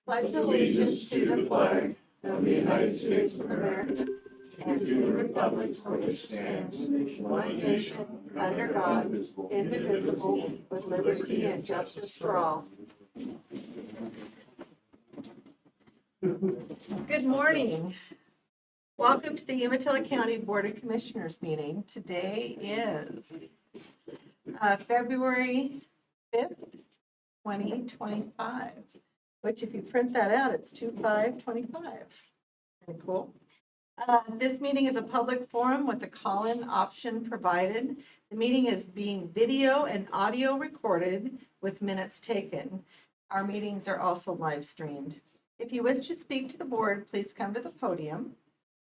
pledge allegiance to the flag of the United States of America and to the republic for which stands one nation under God, indivisible, with liberty and justice for all. Good morning. Welcome to the Umatilla County Board of Commissioners meeting. Today is February 5th, 2025, which if you print that out, it's 2/5/25. Very cool. This meeting is a public forum with a call-in option provided. The meeting is being video and audio recorded with minutes taken. Our meetings are also live streamed. If you wish to speak to the board, please come to the podium.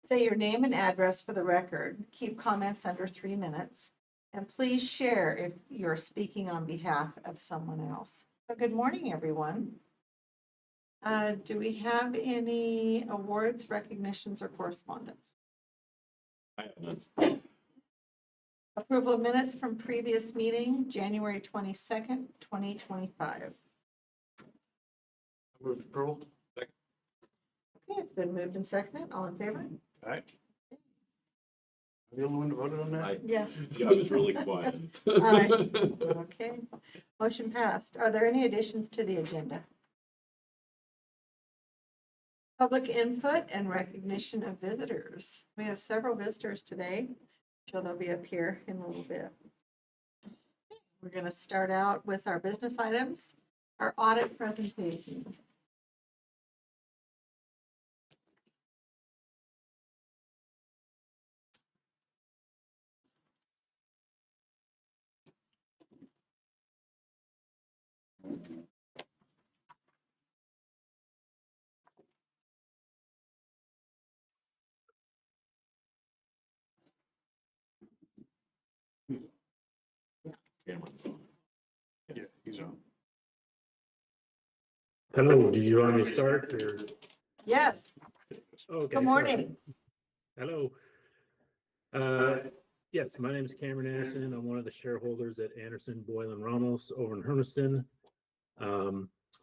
Say your name and address for the record. Keep comments under 3 minutes. And please share if you're speaking on behalf of someone else. So good morning, everyone. Do we have any awards, recognitions, or correspondence? I have none. Approval of minutes from previous meeting, January 22nd, 2025. Move approval. Okay, it's been moved and seconded. All in favor? All right. I'm the only one that voted on that? Yeah. Yeah, I was really quiet. Aye. Okay, motion passed. Are there any additions to the agenda? Public input and recognition of visitors. We have several visitors today. So they'll be up here in a little bit. We're going to start out with our business items, our audit presentation. Yeah, he's on. Hello, did you want me to start or? Yes, Okay. good morning. Hello. Yes, my name is Cameron Anderson. I'm one of the shareholders at Anderson, Boyle and Ramos over in Hermiston.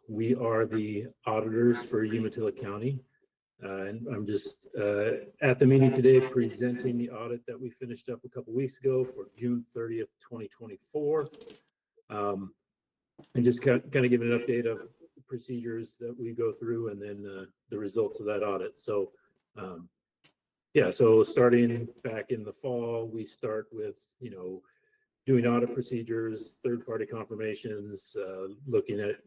We are the auditors for Umatilla County. And I'm just at the meeting today presenting the audit that we finished up a couple weeks ago for June 30th, 2024. And just kind of giving an update of procedures that we go through and then the results of that audit. So yeah, so starting back in the fall, we start with, doing audit procedures, third-party confirmations, looking at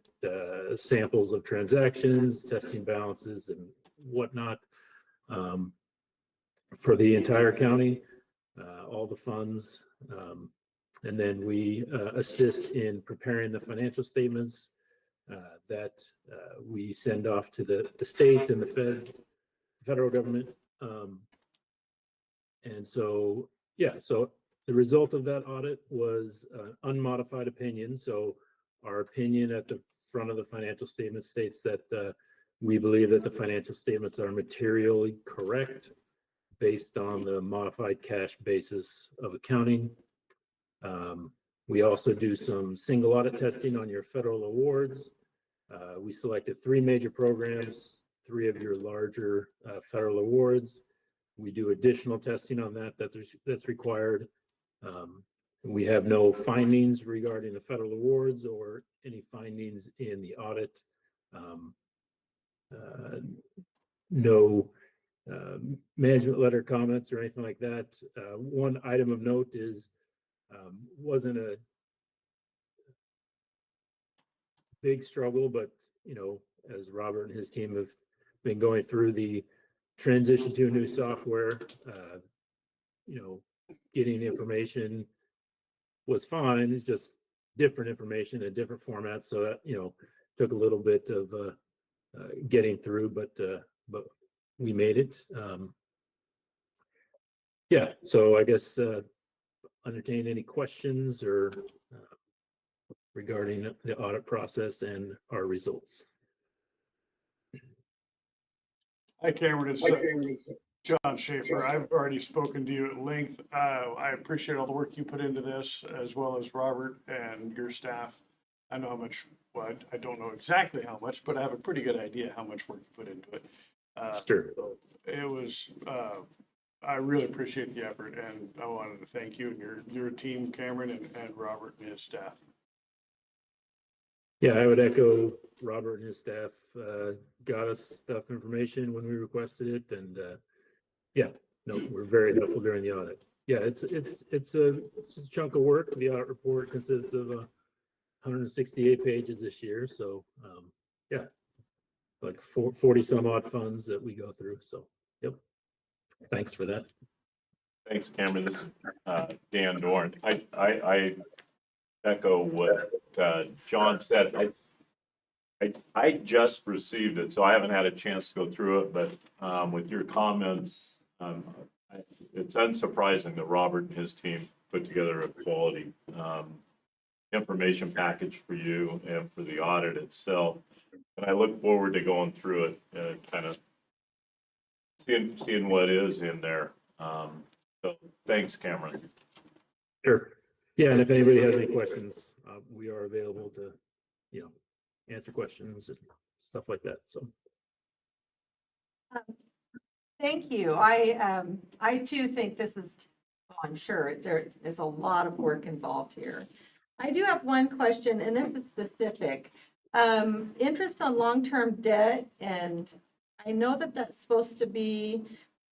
samples of transactions, testing balances and whatnot for the entire county, all the funds. And then we assist in preparing the financial statements that we send off to the state and the federal government. And so, yeah, so the result of that audit was unmodified opinion. So our opinion at the front of the financial statement states that we believe that the financial statements are materially correct based on the modified cash basis of accounting. We also do some single audit testing on your federal awards. We selected 3 major programs, 3 of your larger federal awards. We do additional testing on that's required. We have no findings regarding the federal awards or any findings in the audit. No management letter comments or anything like that. One item of note is wasn't a big struggle, but as Robert and his team have been going through the transition to a new software, getting information was fine. It's just different information in different formats. So that, took a little bit of getting through, but we made it. Yeah, so I guess entertain any questions or regarding the audit process and our results. Hi, Cameron. It's John Schaefer. I've already spoken to you at length. I appreciate all the work you put into this, as well as Robert and your staff. I know how much well, I don't know exactly how much, but I have a pretty good idea how much work you put into it. Sure. So it was, I really appreciate the effort, and I wanted to thank you and your team, Cameron and Robert and his staff. Yeah, I would echo Robert and his staff, got us stuff information when we requested it, and yeah, no, we're very helpful during the audit. Yeah, it's a chunk of work. The audit report consists of 168 pages this year, so yeah, like 40 some odd funds that we go through. So, yep, thanks for that. Thanks, Cameron. This is Dan Dorn. I echo what John said. I just received it, so I haven't had a chance to go through it, but with your comments, it's unsurprising that Robert and his team put together a quality information package for you and for the audit itself. And I look forward to going through it and kind of seeing what is in there. So thanks, Cameron. Sure. Yeah, and if anybody has any questions, we are available to, answer questions and stuff like that. So. Thank you. I too think this is, well, I'm sure there is a lot of work involved here. I do have one question, and this is specific. Interest on long-term debt, and I know that that's supposed to be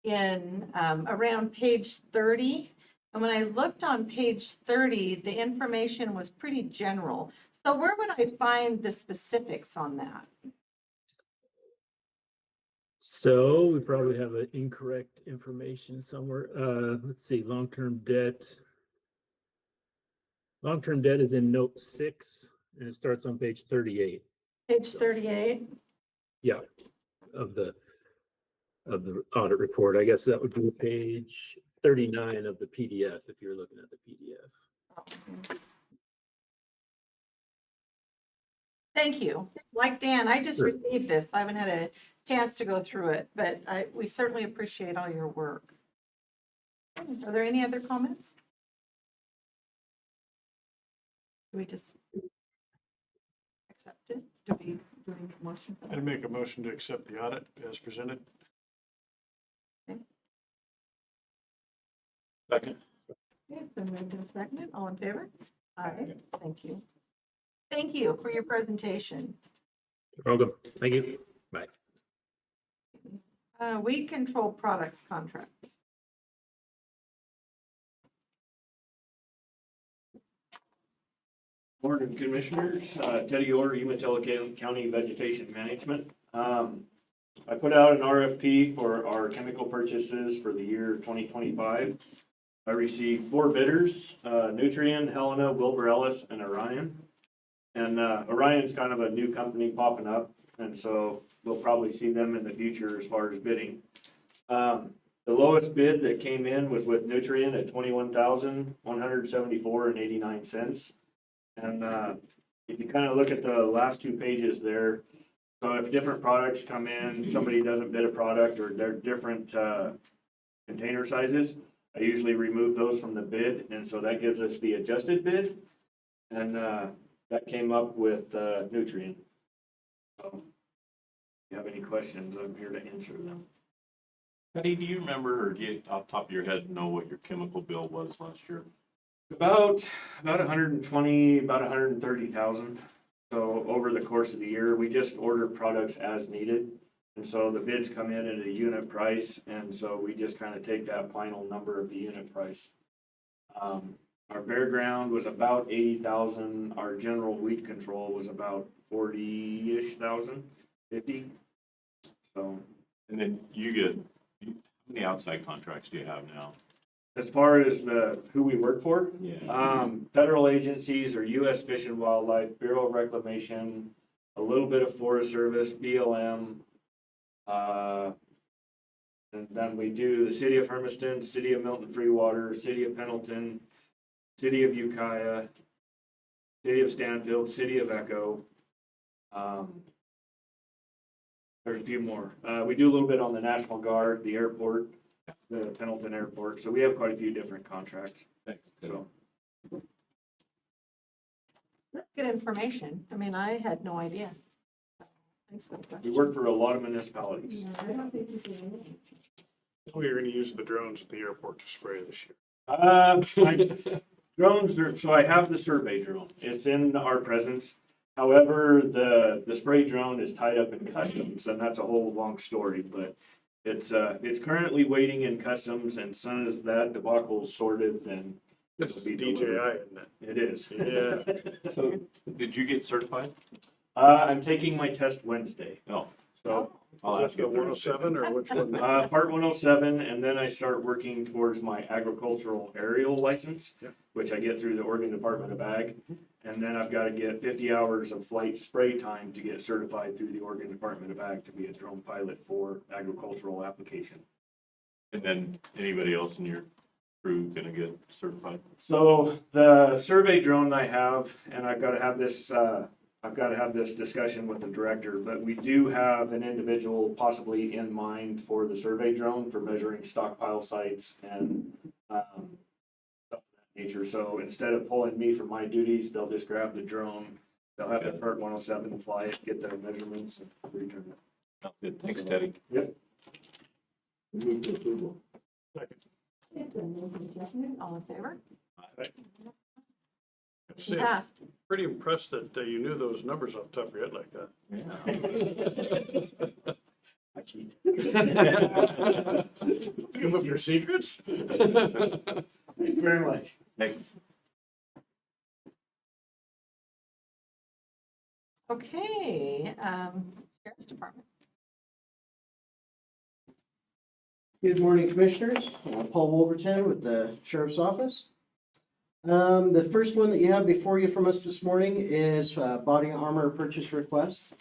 in around page 30. And when I looked on page 30, the information was pretty general. So where would I find the specifics on that? So we probably have an incorrect information somewhere. Let's see, long-term debt. Long-term debt is in note 6, and it starts on page 38. Page 38? Yeah, of the audit report. I guess that would be page 39 of the PDF if you're looking at the PDF. Thank you. Like Dan, I just Sure. received this. I haven't had a chance to go through it, but we certainly appreciate all your work. Are there any other comments? Do we just accept it? Do we need a motion for that? I'd make a motion to accept the audit as presented. Second. Okay, it's been moved and seconded. All in favor? Aye. Thank you. Thank you for your presentation. You're welcome. Thank you. Bye. Weed control products contracts. Morning, Commissioners. Teddy Orr, Umatilla County Vegetation Management. I put out an RFP for our chemical purchases for the year 2025. I received 4 bidders, Nutrien, Helena, Wilbur Ellis, and Orion. And Orion's kind of a new company popping up, and so we'll probably see them in the future as far as bidding. The lowest bid that came in was with Nutrien at $21,174.89. And if you kind of look at the last 2 pages there, so if different products come in, somebody doesn't bid a product or they're different container sizes, I usually remove those from the bid, and so that gives us the adjusted bid, and that came up with Nutrien. So if you have any questions, I'm here to answer them. Penny, do you remember, or do you off the top of your head know what your chemical bill was last year? About 120, about 130,000. So over the course of the year, we just order products as needed. And so the bids come in at a unit price, and so we just kind of take that final number of the unit price. Our bare ground was about 80,000. Our general weed control was about 40-ish thousand, 50. So, And then how many outside contracts do you have now? as far as who we work for, Yeah. federal agencies are U.S. Fish and Wildlife, Bureau of Reclamation, a little bit of Forest Service, BLM, and then we do the City of Hermiston, City of Milton Freewater, City of Pendleton, City of Ukiah, City of Stanfield, City of Echo. There's a few more. We do a little bit on the National Guard, the airport, the Pendleton Airport. So we have quite a few different contracts. Thanks. So That's good information. I mean, I had no idea. Thanks for the We question. work for a lot of municipalities. Yeah, I don't think you can. We're gonna use the drones at the airport to spray this year. Drones are, so I have the survey drone. It's in our presence. However, the spray drone is tied up in customs, and that's a whole long story, but it's currently waiting in customs, and as soon as that debacle is sorted, then This it'll is be DJI, delivered. isn't it? It is. Yeah. So, did you get certified? I'm taking my test Wednesday. No. So, I'll ask you. The 107 or which one? part 107, and then I start working towards my agricultural aerial license, Yep. which I get through the Oregon Department of Ag. And then I've got to get 50 hours of flight spray time to get certified through the Oregon Department of Ag to be a drone pilot for agricultural application. And then anybody else in your crew gonna get certified? So the survey drone I have, and I've got to have this discussion with the director, but we do have an individual possibly in mind for the survey drone for measuring stockpile sites and stuff of that nature. So instead of pulling me for my duties, they'll just grab the drone. They'll have the Part 107 fly it, get their measurements, and return it. Good, thanks, Teddy. Yep. It's been moved and seconded. All in favor? See, I'm Passed. pretty impressed that you knew those numbers off the top of your head like that. I cheat. Give up your secrets? Thank you very much. Thanks. Okay, Sheriff's Department. Good morning, Commissioners. Paul Wolverton with the Sheriff's Office. The first one that you have before you from us this morning is body armor purchase request.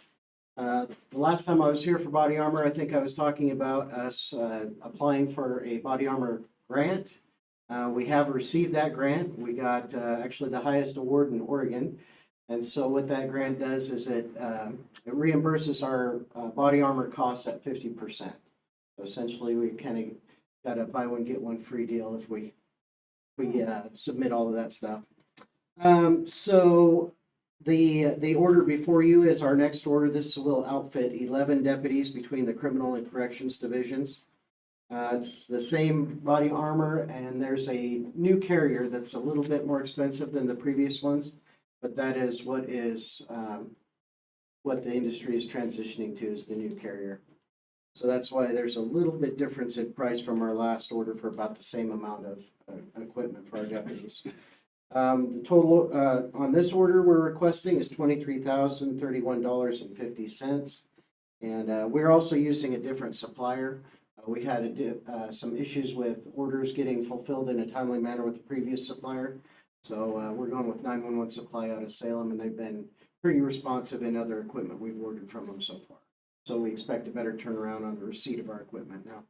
The last time I was here for body armor, I think I was talking about us applying for a body armor grant. We have received that grant. We got actually the highest award in Oregon. And so what that grant does is it reimburses our body armor costs at 50%. Essentially, we kind of got a buy one, get one free deal if we submit all of that stuff. So the order before you is our next order. This will outfit 11 deputies between the criminal and corrections divisions. It's the same body armor, and there's a new carrier that's a little bit more expensive than the previous ones, but that is what the industry is transitioning to, is the new carrier. So that's why there's a little bit difference in price from our last order for about the same amount of equipment for our deputies. The total on this order we're requesting is $23,031.50. And we're also using a different supplier. We had some issues with orders getting fulfilled in a timely manner with the previous supplier. So we're going with 911 Supply out of Salem, and they've been pretty responsive in other equipment we've ordered from them so far. So we expect a better turnaround on the receipt of our equipment now.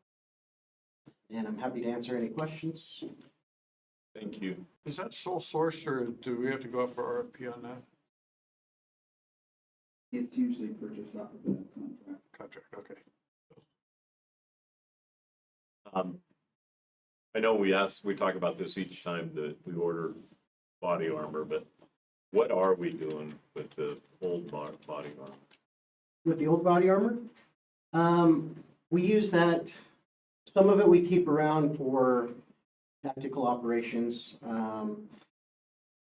And I'm happy to answer any questions. Thank you. Is that sole sourced or do we have to go up for RFP on that It's usually purchased off of the contract. contract? Okay. I know we talk about this each time that we order body armor, but what are we doing with the old body armor? With the old body armor, we use that, some of it we keep around for tactical operations.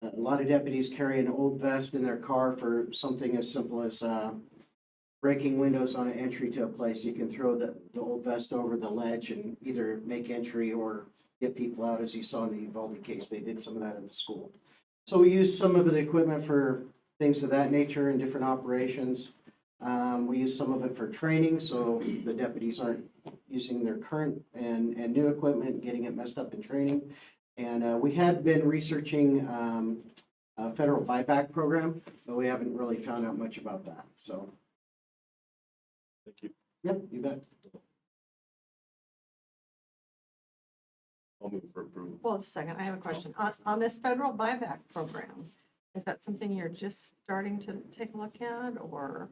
A lot of deputies carry an old vest in their car for something as simple as breaking windows on an entry to a place. You can throw the old vest over the ledge and either make entry or get people out. As you saw in the Uvalde case, they did some of that at the school. So we use some of the equipment for things of that nature in different operations. We use some of it for training, so the deputies aren't using their current and new equipment and getting it messed up in training. And we had been researching a federal buyback program, but we haven't really found out much about that. So, Thank you. yep, you bet. I'll move for approval. Well, just a second, I have a question. On this federal buyback program, is that something you're just starting to take a look at, or?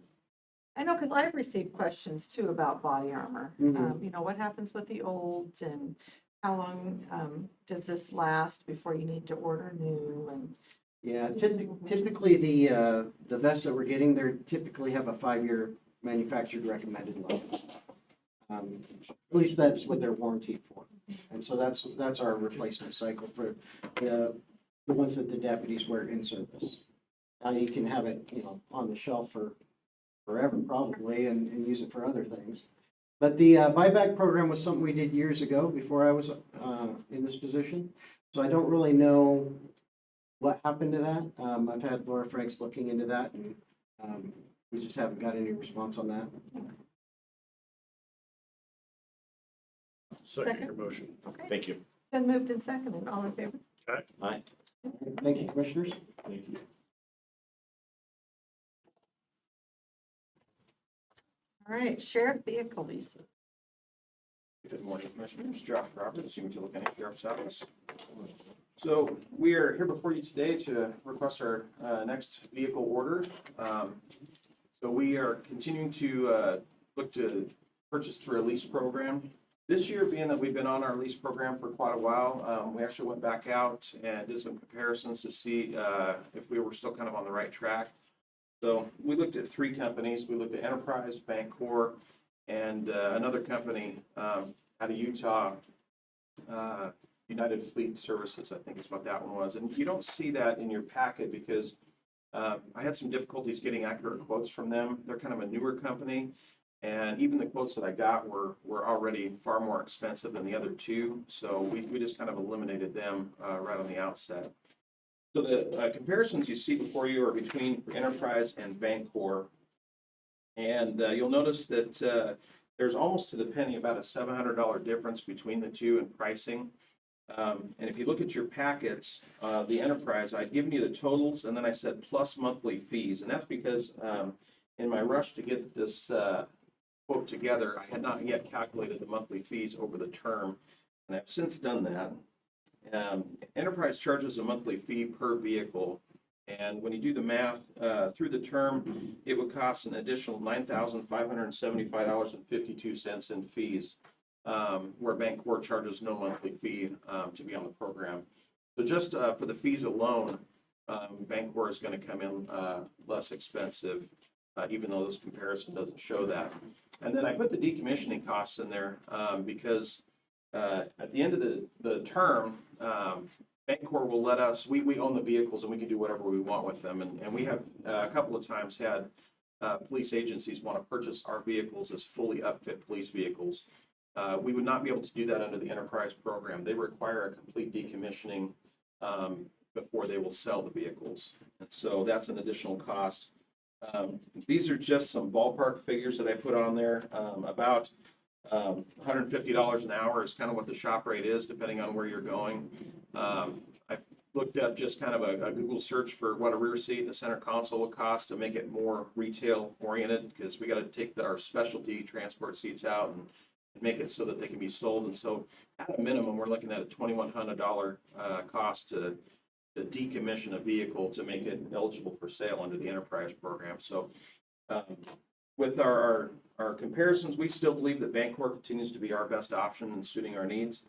I know, because I've received questions too about body armor. Mhm. You know, what happens with the old, and how long does this last before you need to order new? And Yeah, typically the vests that we're getting, they're typically have a 5-year manufactured recommended life. At least that's what they're warranted for. And so that's our replacement cycle for the ones that the deputies wear in service. Now you can have it, on the shelf for forever probably and use it for other things. But the buyback program was something we did years ago before I was in this position. So I don't really know what happened to that. I've had Laura Franks looking into that, and we just haven't got any response on that. Second your motion. Okay, Thank you. been moved and seconded. All in favor? Aye. Thank you, Commissioners. Thank you. All right, sheriff vehicle leases. Good morning, Commissioners. Josh Roberts, Umatilla County Sheriff's Office. So we are here before you today to request our next vehicle order. So we are continuing to look to purchase through a lease program. This year, being that we've been on our lease program for quite a while, we actually went back out and did some comparisons to see if we were still kind of on the right track. So we looked at 3 companies. We looked at Enterprise, Bancorp, and another company out of Utah, United Fleet Services, I think is what that one was. And you don't see that in your packet because I had some difficulties getting accurate quotes from them. They're kind of a newer company, and even the quotes that I got were already far more expensive than the other 2. So we just kind of eliminated them right on the outset. So the comparisons you see before you are between Enterprise and Bancorp. And you'll notice that there's almost to the penny about a $700 difference between the 2 in pricing. And if you look at your packets, the Enterprise, I'd given you the totals and then I said plus monthly fees. And that's because in my rush to get this quote together, I had not yet calculated the monthly fees over the term. And I've since done that. Enterprise charges a monthly fee per vehicle. And when you do the math through the term, it would cost an additional $9,575.52 in fees, where Bancorp charges no monthly fee to be on the program. So just for the fees alone, Bancorp is going to come in less expensive, even though this comparison doesn't show that. And then I put the decommissioning costs in there because at the end of the term, Bancorp will let us, we own the vehicles and we can do whatever we want with them. And we have a couple of times had police agencies want to purchase our vehicles as fully upfit police vehicles. We would not be able to do that under the Enterprise program. They require a complete decommissioning before they will sell the vehicles. And so that's an additional cost. These are just some ballpark figures that I put on there. About $150 an hour is kind of what the shop rate is, depending on where you're going. I looked up just kind of a Google search for what a rear seat and a center console would cost to make it more retail oriented, because we got to take our specialty transport seats out and make it so that they can be sold. And so at a minimum, we're looking at a $2,100 cost to decommission a vehicle to make it eligible for sale under the Enterprise program. So with our comparisons, we still believe that Bancorp continues to be our best option in suiting our needs.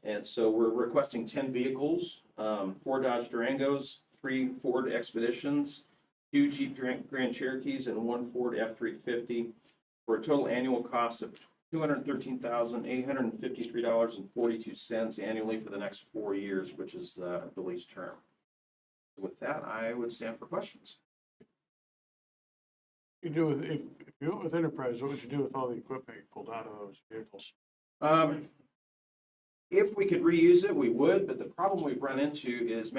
And so we're requesting 10 vehicles, 4 Dodge Durangos, 3 Ford Expeditions, 2 Jeep Grand Cherokees, and 1 Ford F-350 for a total annual cost of $213,853.42 annually for the next 4 years, which is the lease term. With that, I would stand for questions. If you went with Enterprise, what would you do with all the equipment you pulled out of those vehicles? If we could reuse it, we would, but the problem we've run into is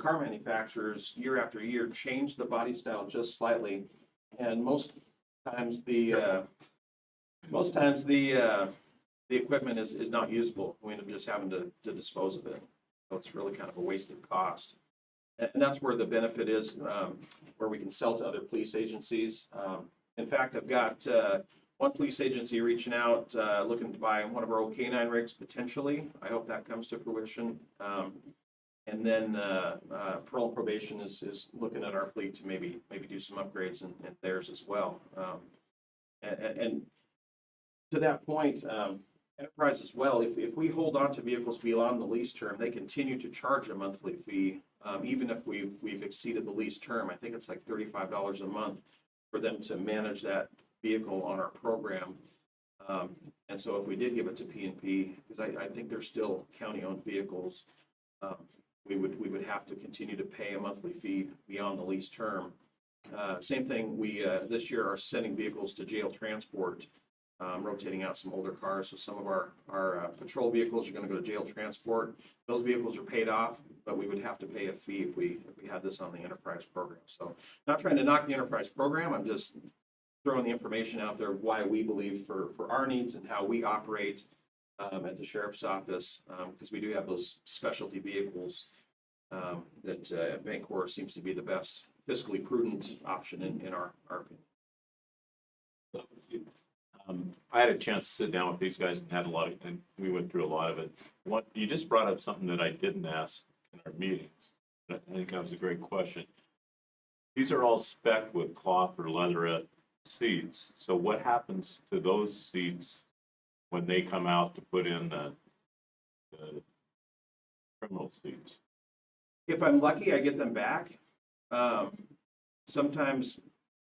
car manufacturers year after year change the body style just slightly, and most times the equipment is not usable. We end up just having to dispose of it. So it's really kind of a wasted cost. And that's where the benefit is, where we can sell to other police agencies. In fact, I've got one police agency reaching out, looking to buy one of our old K9 rigs potentially. I hope that comes to fruition. And then Parole and Probation is looking at our fleet to maybe do some upgrades in theirs as well. And to that point, Enterprise as well, if we hold on to vehicles beyond the lease term, they continue to charge a monthly fee, even if we've exceeded the lease term. I think it's like $35 a month for them to manage that vehicle on our program. And so if we did give it to P&P, because I think they're still county-owned vehicles, we would have to continue to pay a monthly fee beyond the lease term. Same thing, we this year are sending vehicles to jail transport, rotating out some older cars. So some of our patrol vehicles are going to go to jail transport. Those vehicles are paid off, but we would have to pay a fee if we had this on the enterprise program. So not trying to knock the enterprise program, I'm just throwing the information out there why we believe for our needs and how we operate at the sheriff's office, because we do have those specialty vehicles that Bancorp seems to be the best fiscally prudent option in our opinion. I had a chance to sit down with these guys and had and we went through a lot of it. You just brought up something that I didn't ask in our meetings. I think that was a great question. These are all spec'd with cloth or leatherette seats. So what happens to those seats when they come out to put in the criminal seats? If I'm lucky, I get them back. Sometimes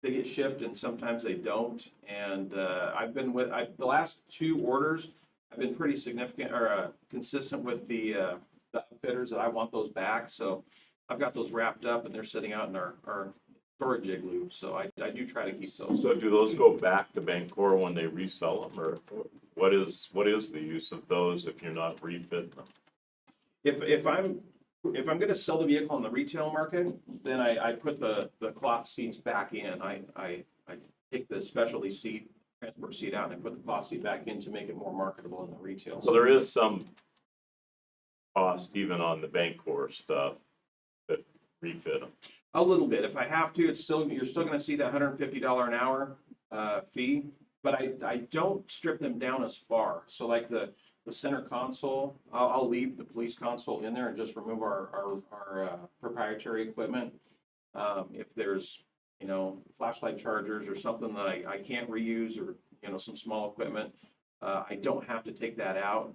they get shipped and sometimes they don't. And I've been the last 2 orders, I've been pretty significant or consistent with the outfitters that I want those back. So I've got those wrapped up and they're sitting out in our storage igloo. So I do try to keep those. So do those go back to Bancorp when they resell them, or what is the use of those if you're not refitting them? If I'm going to sell the vehicle on the retail market, then I put the cloth seats back in. I take the specialty seat, transport seat out, and I put the cloth seat back in to make it more marketable in the retail. So there is some cost even on the Bancorp stuff that refit them. A little bit. If I have to, you're still going to see that $150 an hour fee, but I don't strip them down as far. So like the center console, I'll leave the police console in there and just remove our proprietary equipment. If there's, flashlight chargers or something that I can't reuse, or, some small equipment, I don't have to take that out.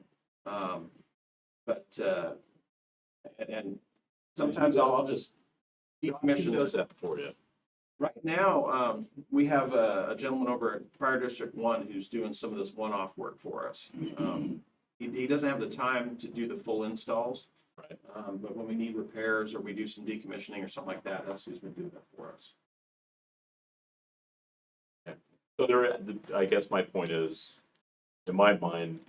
And sometimes I'll just Who does that for you? Right now, we have a gentleman over at Fire District 1 who's doing some of this one-off work for us. He doesn't have the time to do the full installs, Right. But when we need repairs or we do some decommissioning or something like that, that's who's been doing that for us. So I guess my point is, in my mind,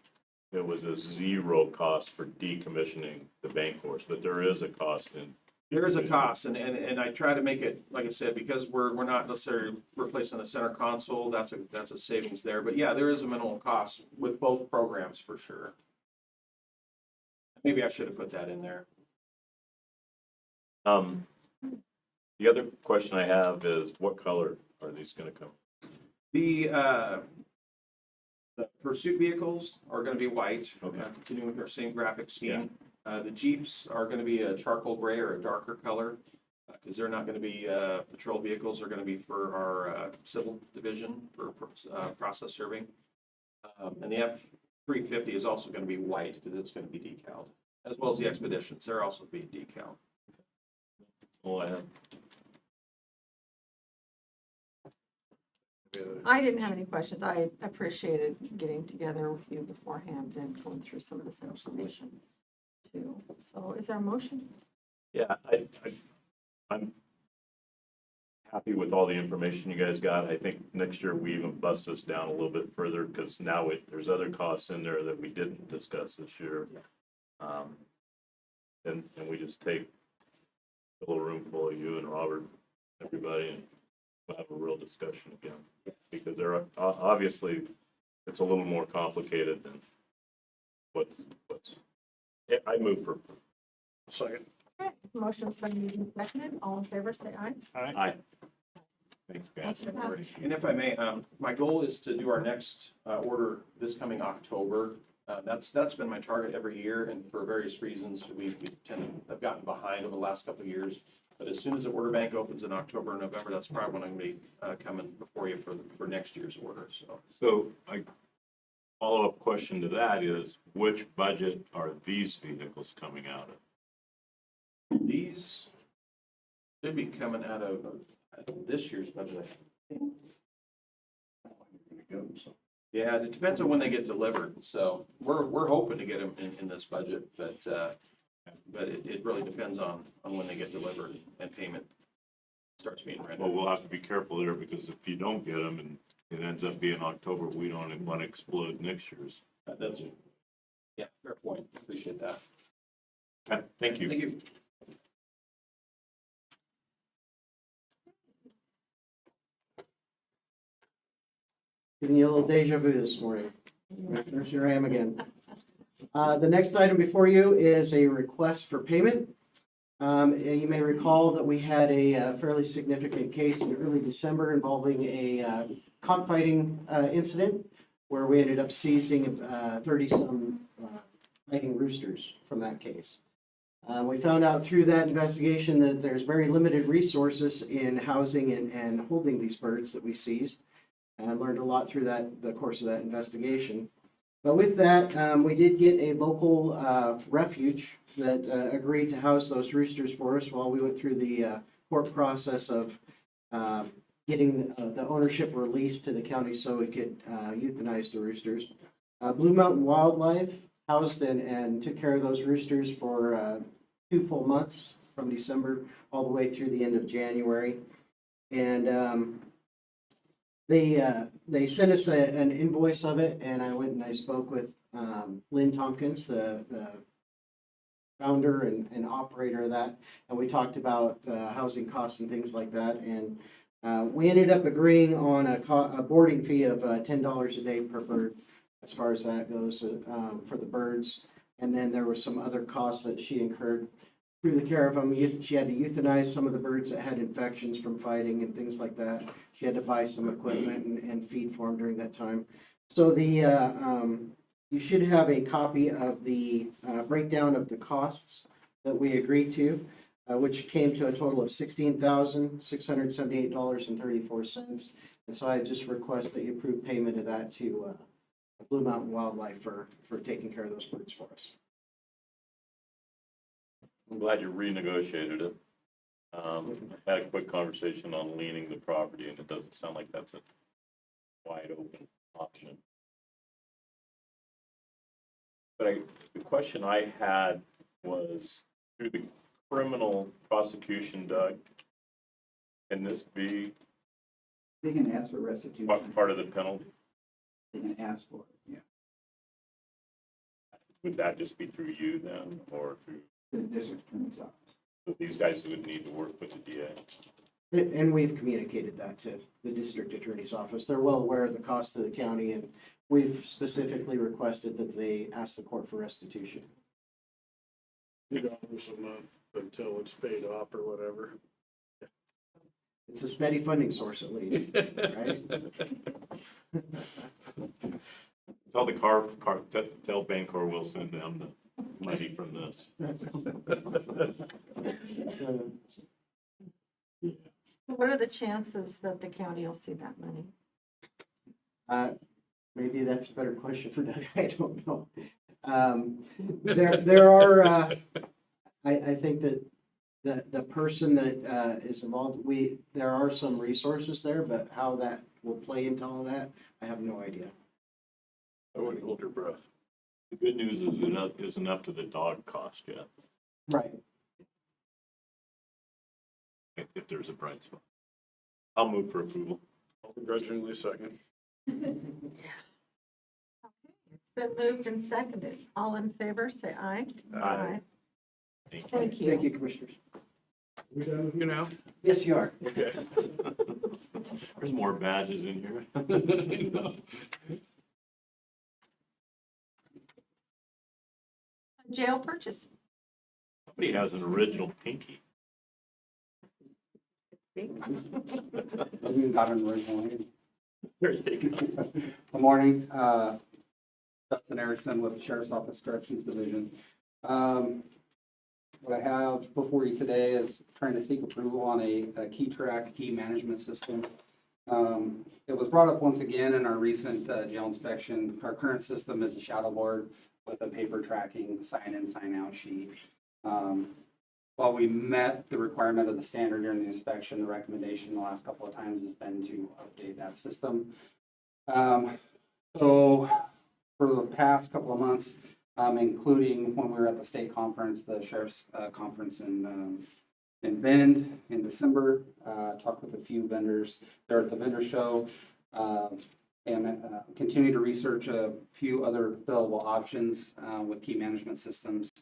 it was a zero cost for decommissioning the Bancorps, but there is a cost in. There is a cost, and I try to make it, like I said, because we're not necessarily replacing the center console, that's a savings there. But yeah, there is a minimal cost with both programs for sure. Maybe I should have put that in there. The other question I have is, what color are these going to come? The pursuit vehicles are going to be white, Okay. continuing with our same graphic scheme. The Jeeps are going to be a charcoal gray or a darker color, because they're not going to be patrol vehicles. They're going to be for our civil division for process serving. And the F-350 is also going to be white because it's going to be decaled, as well as the Expeditions. They're also being decaled. All I have. I didn't have any questions. I appreciated getting together with you beforehand and going through some of this information too. So is there a motion? Yeah, I'm happy with all the information you guys got. I think next year we even bust this down a little bit further, because now there's other costs in there that we didn't discuss this year. And we just take a little room full of you and Robert, everybody, and we'll have a real discussion again. Because obviously, it's a little more complicated than what's. I move for. Second. Okay, motion's been made and seconded. All in favor, say aye. Aye. Thanks, guys. And if I may, my goal is to do our next order this coming October. That's been my target every year, and for various reasons, we tend to have gotten behind over the last couple of years. But as soon as the order bank opens in October and November, that's probably when I'm going to be coming before you for next year's order. So Follow-up question to that is, which budget are these vehicles coming out of? These should be coming out of this year's budget. Yeah, it depends on when they get delivered, so we're hoping to get them in this budget, but it really depends on when they get delivered and payment starts being rendered. Well, we'll have to be careful there, because if you don't get them and it ends up being October, we don't want to explode next year's. That's, yeah, fair point, appreciate that. Okay, thank you. Thank you. Giving you a little deja vu this morning. Commissioners, here I am again. The next item before you is a request for payment. You may recall that we had a fairly significant case in early December involving a cockfighting incident where we ended up seizing 30-some fighting roosters from that case. We found out through that investigation that there's very limited resources in housing and holding these birds that we seized. And I learned a lot through the course of that investigation. But with that, we did get a local refuge that agreed to house those roosters for us while we went through the court process of getting the ownership released to the county so we could euthanize the roosters. Blue Mountain Wildlife housed and took care of those roosters for 2 full months from December all the way through the end of January. And they sent us an invoice of it, and I went and I spoke with Lynn Tompkins, the founder and operator of that, and we talked about housing costs and things like that. And we ended up agreeing on a boarding fee of $10 a day per bird, as far as that goes, for the birds. And then there were some other costs that she incurred through the care of them. She had to euthanize some of the birds that had infections from fighting and things like that. She had to buy some equipment and feed for them during that time. So you should have a copy of the breakdown of the costs that we agreed to, which came to a total of $16,678.34. And so I just request that you approve payment of that to Blue Mountain Wildlife for taking care of those birds for us. I'm glad you renegotiated it. I had a quick conversation on leaning the property, and it doesn't sound like that's a wide open option. But the question I had was, through the criminal prosecution, Doug, can this be They can ask for restitution. part of the penalty? They can ask for it, yeah. Would that just be through you then, or through, The district attorney's office. so these guys would need to work with the DA? And we've communicated that to the district attorney's office. They're well aware of the cost to the county, and we've specifically requested that they ask the court for restitution. $2 a month until it's paid off or whatever. It's a steady funding source at least, right? Tell tell Bancor we'll send them the money from this. What are the chances that the county will see that money? Maybe that's a better question for Doug. I don't know. There are, I think that the person that is involved, there are some resources there, but how that will play into all that, I have no idea. I wouldn't hold your breath. The good news is it isn't up to the dog cost yet, Right. if there's a bright spot. I'll move for approval. I'll begrudgingly second. It's been moved and seconded. All in favor, say aye. Aye. Thank you. Thank you, Commissioners. We done with you now? Yes, you are. Okay. There's more badges in here. Jail purchase. Somebody has an original pinky. Got an original here. There you go. Good morning, Dustin Erickson with the Sheriff's Office Corrections Division. What I have before you today is trying to seek approval on a key track, key management system. It was brought up once again in our recent jail inspection. Our current system is a shadow board with a paper tracking sign-in, sign-out sheet. While we met the requirement of the standard during the inspection, the recommendation the last couple of times has been to update that system. So for the past couple of months, including when we were at the state conference, the sheriff's conference in Bend in December, talked with a few vendors there at the vendor show, and continue to research a few other available options with key management systems.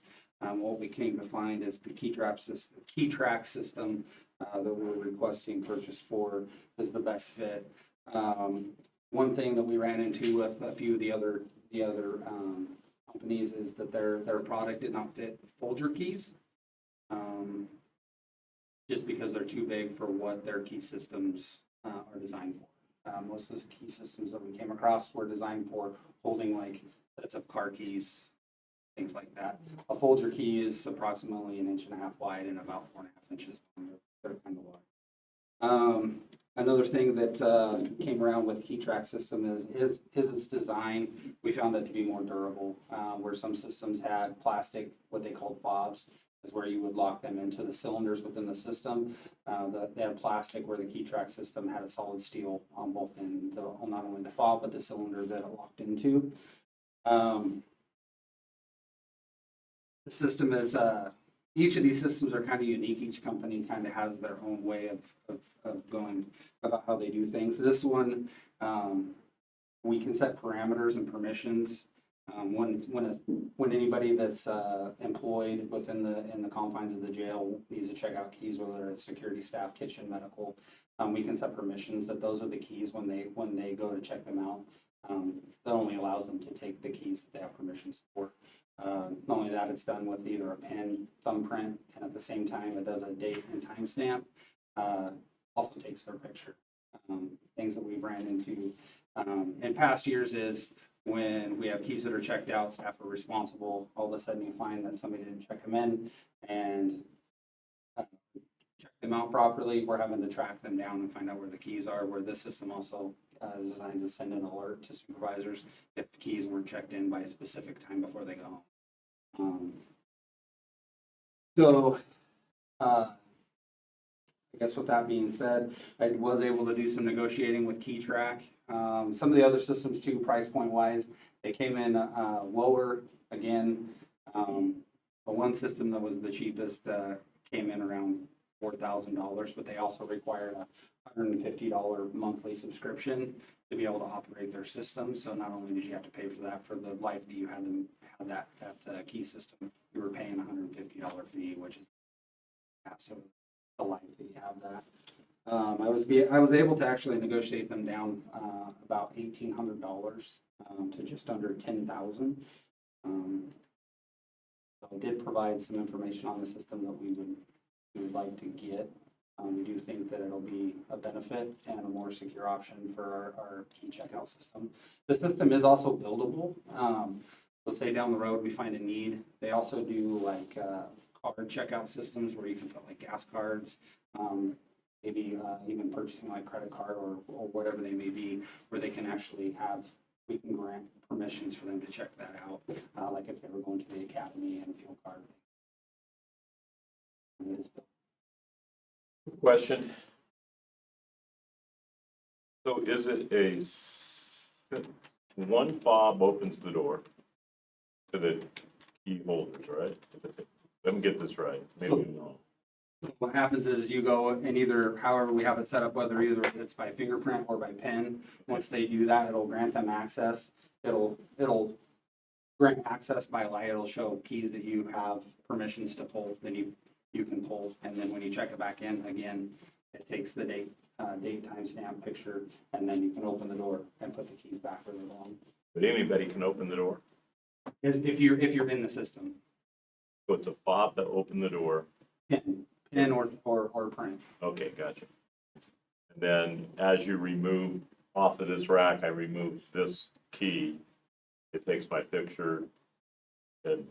What we came to find is the key track system that we're requesting purchase for is the best fit. One thing that we ran into with a few of the other companies is that their product did not fit Folger keys, just because they're too big for what their key systems are designed for. Most of the key systems that we came across were designed for holding like sets of car keys, things like that. A Folger key is approximately 1.5 inches wide and about 4.5 inches long. They're kind of wide. Another thing that came around with key track system is its design. We found it to be more durable, where some systems had plastic, what they called fobs, is where you would lock them into the cylinders within the system. They had plastic where the key track system had a solid steel on both ends, not only the fob, but the cylinder that it locked into. The system is, each of these systems are kind of unique. Each company kind of has their own way of going about how they do things. This one, we can set parameters and permissions. When anybody that's employed within the confines of the jail needs to check out keys, whether it's security staff, kitchen, medical, we can set permissions that those are the keys when they go to check them out. That only allows them to take the keys that they have permissions for. Not only that, it's done with either a pen, thumbprint, and at the same time it does a date and timestamp. Also takes their picture. Things that we've ran into in past years is when we have keys that are checked out, staff are responsible, all of a sudden you find that somebody didn't check them in and check them out properly. We're having to track them down and find out where the keys are, where this system also is designed to send an alert to supervisors if the keys weren't checked in by a specific time before they go home. I guess with that being said, I was able to do some negotiating with KeyTrack. Some of the other systems too, price point wise, they came in lower. Again, the one system that was the cheapest came in around $4,000, but they also required a $150 monthly subscription to be able to operate their system. So not only did you have to pay for that for the life that you had them have that key system, you were paying a $150 fee, which is so the life that you have that. I was able to actually negotiate them down about $1,800 to just under $10,000. So I did provide some information on the system that we would like to get. We do think that it'll be a benefit and a more secure option for our key checkout system. The system is also buildable. Let's say down the road we find a need. They also do like card checkout systems where you can put like gas cards, maybe even purchasing like credit card or whatever they may be, where they can actually we can grant permissions for them to check that out, like if they were going to the academy and fuel card. Question. So is it one fob opens the door to the key holders, right? Let me get this right. Maybe no. What happens is you go and however we have it set up, whether either it's by fingerprint or by pen, once they do that, it'll grant them access. It'll grant access by light. It'll show keys that you have permissions to pull, then you can pull. And then when you check it back in, again, it takes the date timestamp picture, and then you can open the door and put the keys back where they belong. But anybody can open the door? If you're in the system. So it's a fob that opened the door. Pen or print. Okay, gotcha. And then as you remove off of this rack, I remove this key. It takes my picture. And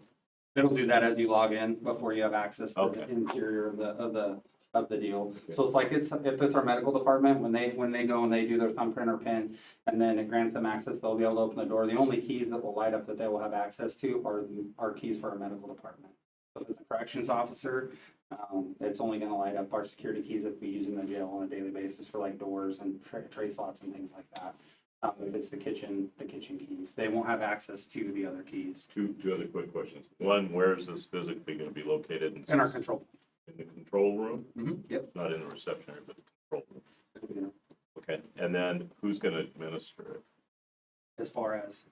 It'll do that as you log in before you have access to Okay. the interior of of the deal. So it's like if it's our medical department, when they go and they do their thumbprint or pin, and then it grants them access, they'll be able to open the door. The only keys that will light up that they will have access to are keys for our medical department. So if it's a corrections officer, it's only going to light up our security keys if we use in the jail on a daily basis for like doors and tray slots and things like that. If it's the kitchen keys, they won't have access to the other keys. Two other quick questions. One, where is this physically going to be located? In our control. In the control room? Yep. Not in the reception area, but the control room. Okay, and then who's going to administer it? As far as,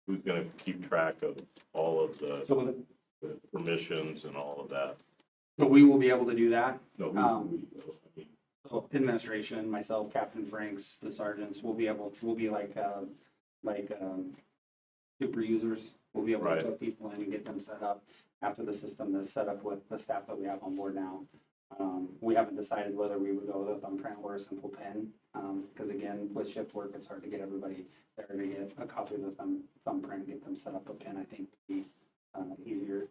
Who's going to keep track of all of the so permissions and all of that? we will be able to do that. No, So administration, myself, Captain Franks, the sergeants, we'll be super users. We'll be able to Right. put people in and get them set up after the system is set up with the staff that we have on board now. We haven't decided whether we would go with a thumbprint or a simple pen, because again, with shift work, it's hard to get everybody there to get a copy of the thumbprint, get them set up a pen, I think would be easier.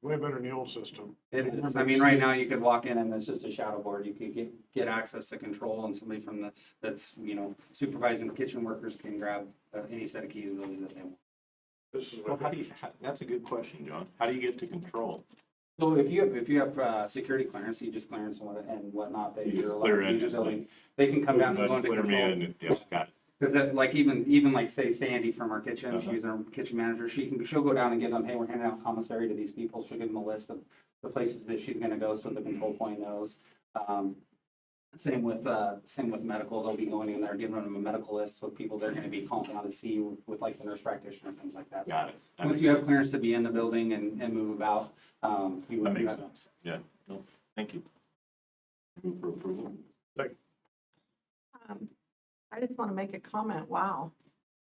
Way better than the old system. It is. I mean, right now you could walk in and it's just a shadow board. You could get access to control, and somebody from that's supervising kitchen workers can grab any set of keys really that they want. This is Well, what, that's a good question, John. How do you get to control? So if you have security clearance, you just clearance and whatnot, that You you're just clear allowed to in, use the just building, they can come down and go into Clear me control. in, yeah, got it. Because like even like say Sandy from our kitchen, Uh-huh. she's our kitchen manager. She'll go down and give them, hey, we're handing out commissary to these people. She'll give them a list of the places that she's going to go, so the control point knows. Same with medical. They'll be going in there giving them a medical list with people they're going to be calling down to see with like the nurse practitioner and things like that. Got it. Once you have clearance to be in the building and move about, you That would makes sense. Yeah, no, thank you. Move for approval. I just want to make a comment. Wow,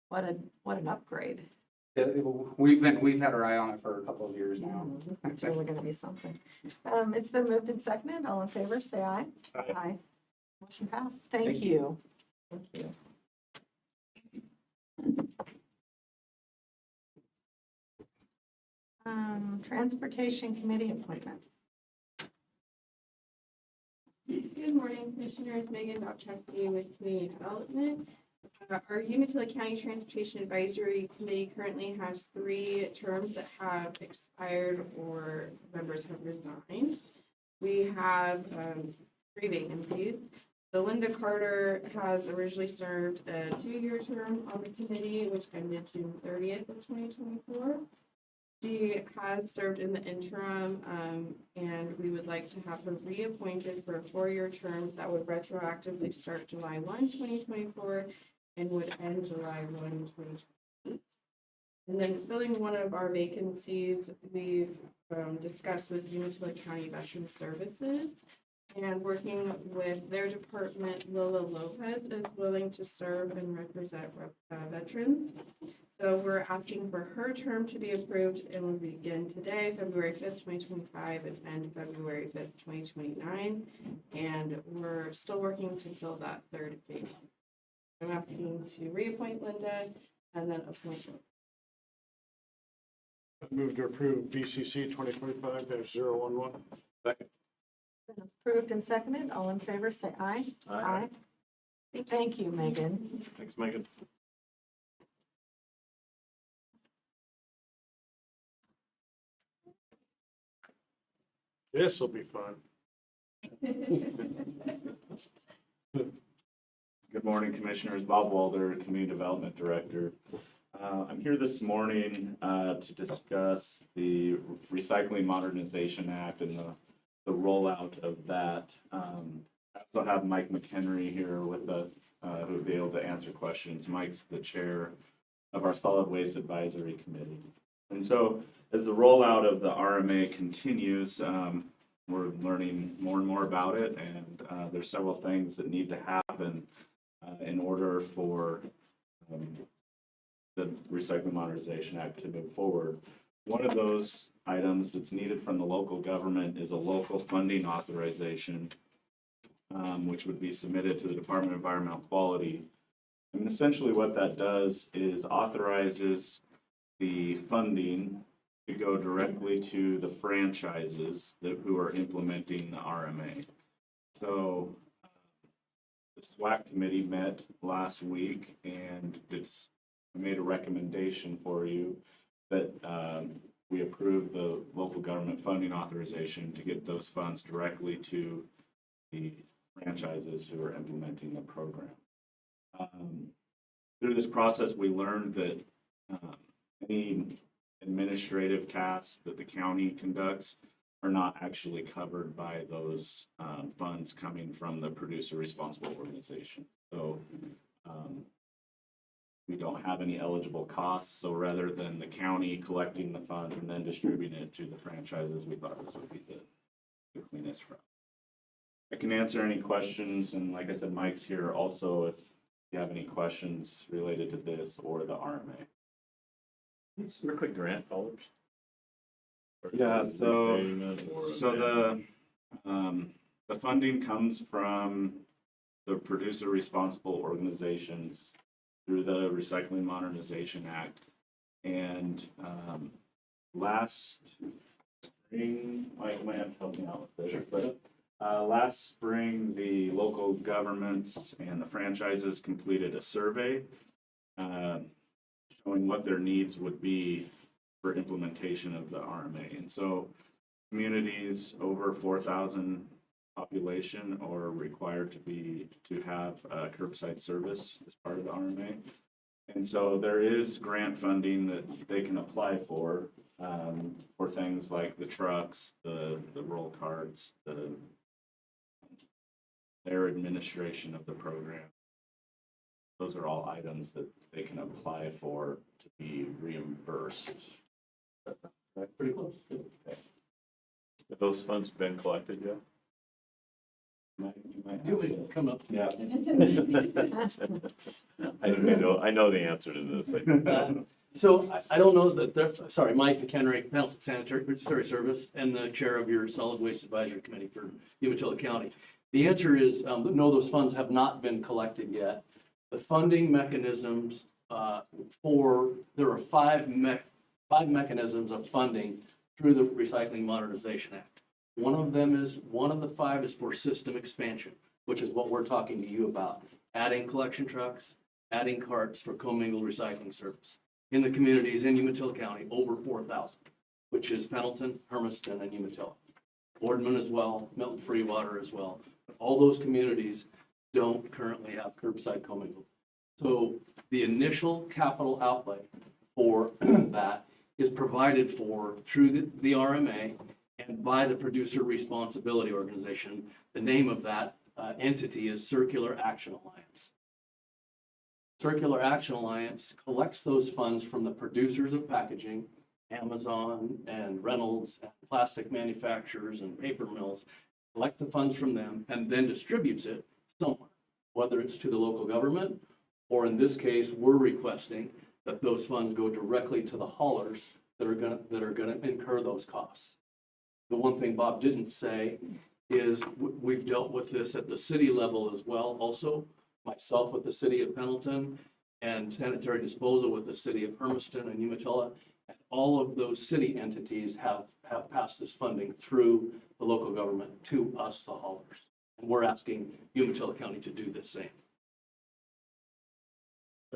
what an upgrade. We've had our eye on it for a couple of years now. It's really going to be something. It's been moved and seconded. All in favor, say aye. Aye. Motion passed. Thank you. Thank you. Transportation Committee appointment. Good morning, Commissioners. Megan Dobchowski with Community Development. Our Umatilla County Transportation Advisory Committee currently has 3 terms that have expired or members have resigned. We have 3 vacancies. So Linda Carter has originally served a 2-year term on the committee, which ended June 30th of 2024. She has served in the interim, and we would like to have her reappointed for a 4-year term that would retroactively start July 1, 2024, and would end July 1, 2028. And then filling one of our vacancies, we've discussed with Umatilla County Veteran Services, and working with their department, Lola Lopez is willing to serve and represent veterans. So we're asking for her term to be approved and will begin today, February 5th, 2025, and end February 5th, 2029. And we're still working to fill that 3rd vacancy. I'm asking to reappoint Linda and then appoint her. I move to approve BCC 2025-011. Second. Been approved and seconded. All in favor, say aye. Aye. Thank you, Megan. Thanks, Megan. This will be fun. Good morning, Commissioners. Bob Walder, Community Development Director. I'm here this morning to discuss the Recycling Modernization Act and the rollout of that. I also have Mike McHenry here with us who will be able to answer questions. Mike's the chair of our Solid Waste Advisory Committee. And so as the rollout of the RMA continues, we're learning more and more about it, and there's several things that need to happen in order for the Recycling Modernization Act to move forward. One of those items that's needed from the local government is a local funding authorization, which would be submitted to the Department of Environmental Quality. And essentially what that does is authorizes the funding to go directly to the franchises who are implementing the RMA. So the SWAC committee met last week and made a recommendation for you that we approve the local government funding authorization to get those funds directly to the franchises who are implementing the program. Through this process, we learned that any administrative tasks that the county conducts are not actually covered by those funds coming from the producer responsible organization. So we don't have any eligible costs. So rather than the county collecting the funds and then distributing it to the franchises, we thought this would be the cleanest route. I can answer any questions, and like I said, Mike's here also if you have any questions related to this or the RMA. Real quick, grant dollars? Yeah, so the funding comes from the producer responsible organizations through the Recycling Modernization Act. And last spring, Mike might have to help me out with this, but last spring, the local governments and the franchises completed a survey showing what their needs would be for implementation of the RMA. And so communities over 4,000 population are required to have curbside service as part of the RMA. And so there is grant funding that they can apply for things like the trucks, the roll carts, their administration of the program. Those are all items that they can apply for to be reimbursed. Pretty close. Okay. Have those funds been collected yet? You would come up. Yeah. I know the answer to this. So I don't know that there, sorry, Mike McHenry, Pendleton Sanitary Service, and the chair of your Solid Waste Advisory Committee for Umatilla County. The answer is no, those funds have not been collected yet. The funding mechanisms there are five mechanisms of funding through the Recycling Modernization Act. One of the five is for system expansion, which is what we're talking to you about. Adding collection trucks, adding carts for commingled recycling service. In the communities in Umatilla County, over 4,000, which is Pendleton, Hermiston, and Umatilla. Boardman as well, Milton Freewater as well. All those communities don't currently have curbside commingled. So the initial capital outlay for that is provided for through the RMA and by the Producer Responsibility Organization. The name of that entity is Circular Action Alliance. Circular Action Alliance collects those funds from the producers of packaging, Amazon and Reynolds and plastic manufacturers and paper mills, collect the funds from them and then distributes it somewhere, whether it's to the local government, or in this case, we're requesting that those funds go directly to the haulers that are going to incur those costs. The one thing Bob didn't say is we've dealt with this at the city level as well. Also, myself with the city of Pendleton and sanitary disposal with the city of Hermiston and Umatilla, and all of those city entities have passed this funding through the local government to us, the haulers. And we're asking Umatilla County to do the same.